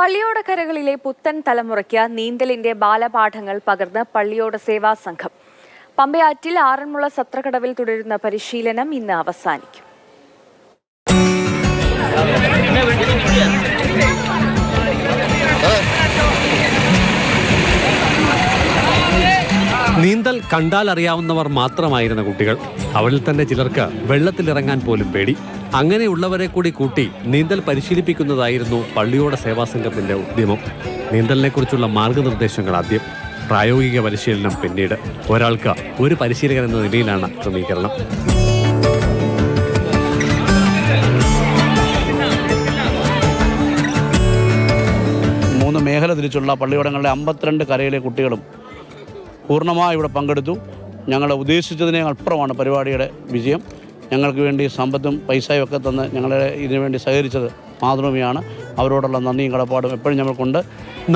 പള്ളിയോടക്കരകളിലെ പുത്തൻ തലമുറയ്ക്ക് നീന്തലിന്റെ ബാലപാഠങ്ങൾ പകർന്ന് പള്ളിയോട സേവാ സംഘം. പമ്പയാറ്റിൽ ആറന്മുള സത്രക്കടവിൽ തുടരുന്ന പരിശീലനം ഇന്ന് അവസാനിക്കും. നീന്തൽ കണ്ടാൽ അറിയാവുന്നവർ മാത്രമായിരുന്ന കുട്ടികൾ. അവരിൽ തന്നെ ചിലർക്ക് വെള്ളത്തിലിറങ്ങാൻ പോലും പേടി. അങ്ങനെയുള്ളവരെ കൂടി കൂട്ടി നീന്തൽ പരിശീലിപ്പിക്കുന്നതായിരുന്നു പള്ളിയോട സേവാ സംഘത്തിന്റെ ഉദ്യമം. നീന്തലിനെക്കുറിച്ചുള്ള മാർഗനിർദ്ദേശങ്ങൾ ആദ്യം, പ്രായോഗിക പരിശീലനം പിന്നീട്. ഒരാൾക്ക് ഒരു പരിശീലകൻ എന്ന നിലയിലാണ് ക്രമീകരണം. മൂന്ന് മേഖല തിരിച്ചുള്ള പള്ളിയോടങ്ങളിലെ 52 കരയിലെ കുട്ടികളും പൂർണ്ണമായി ഇവിടെ പങ്കെടുത്തു. ഞങ്ങൾ ഉദ്ദേശിച്ചതിനെ അപ്പുറമാണ് പരിപാടിയുടെ വിജയം. ഞങ്ങൾക്ക് വേണ്ടി സമ്പത്തും പൈസയും ഒക്കെ തന്ന് ഞങ്ങളെ ഇതിനു വേണ്ടി സഹകരിച്ചത് മാതൃഭൂമിയാണ്. അവരോടുള്ള നന്ദിയും കടപ്പാടും എപ്പോഴും ഞങ്ങൾക്കുണ്ട്.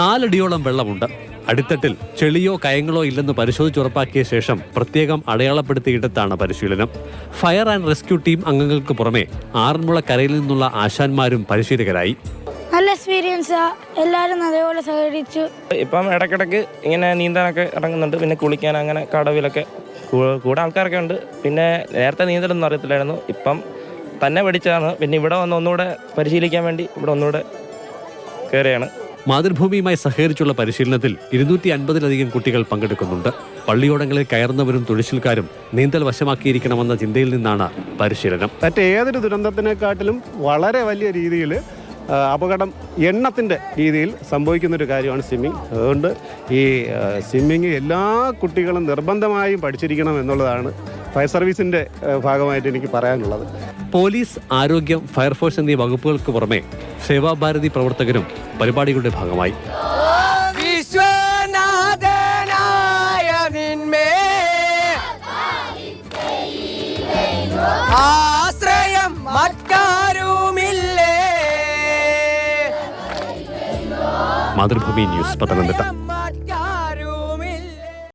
4 അടിയോളം വെള്ളമുണ്ട്. അടിത്തട്ടിൽ ചെളിയോ കയങ്ങളോ ഇല്ലെന്ന് പരിശോധിച്ചുറപ്പാക്കിയ ശേഷം പ്രത്യേകം അടയാളപ്പെടുത്തിയിടത്താണ് പരിശീലനം. ഫയർ ആൻഡ് റെസ്ക്യൂ ടീം അംഗങ്ങൾക്ക് പുറമെ ആറന്മുള കരയിൽ നിന്നുള്ള ആശാന്മാരും പരിശീലകരായി. നല്ല എക്സ്പീരിയൻസാ, എല്ലാവരും നല്ലപോലെ സഹകരിച്ചു. ഇപ്പം ഇടയ്ക്കിടയ്ക്ക് ഇങ്ങനെ നീന്താനൊക്കെ ഇറങ്ങുന്നുണ്ട്. പിന്നെ കുളിക്കാൻ അങ്ങനെ കടവിലൊക്കെ കൂടെ ആൾക്കാരൊക്കെ ഉണ്ട്. പിന്നെ നേരത്തെ നീന്തലൊന്നും അറിയത്തില്ലായിരുന്നു, ഇപ്പം തന്നെ പഠിച്ചതാണ്. പിന്നെ ഇവിടെ വന്ന് ഒന്നുകൂടെ പരിശീലിക്കാൻ വേണ്ടി ഇവിടെ ഒന്നുകൂടെ കയറിയാണ്. മാതൃഭൂമിയുമായി സഹകരിച്ചുള്ള പരിശീലനത്തിൽ 250-ലധികം കുട്ടികൾ പങ്കെടുക്കുന്നുണ്ട്. പള്ളിയോടങ്ങളിൽ കയറുന്നവരും തുഴച്ചിൽക്കാരും നീന്തൽ വശമാക്കിയിരിക്കണമെന്ന ചിന്തയിൽ നിന്നാണ് പരിശീലനം. മറ്റേതൊരു ദുരന്തത്തിനെക്കാട്ടിലും വളരെ വലിയ രീതിയിൽ അപകടം എണ്ണത്തിൻ്റെ രീതിയിൽ സംഭവിക്കുന്നൊരു കാര്യമാണ് സ്വിമ്മിങ്. അതുകൊണ്ട് ഈ സ്വിമ്മിങ് എല്ലാ കുട്ടികളും നിർബന്ധമായും പഠിച്ചിരിക്കണം എന്നുള്ളതാണ് ഫയർ സർവീസിൻ്റെ ഭാഗമായിട്ട് എനിക്ക് പറയാനുള്ളത്. പോലീസ്, ആരോഗ്യം, ഫയർഫോഴ്സ് എന്നീ വകുപ്പുകൾക്ക് പുറമെ സേവാഭാരതി പ്രവർത്തകരും പരിപാടികളുടെ ഭാഗമായി. മാതൃഭൂമി ന്യൂസ്, പത്തനംതിട്ട.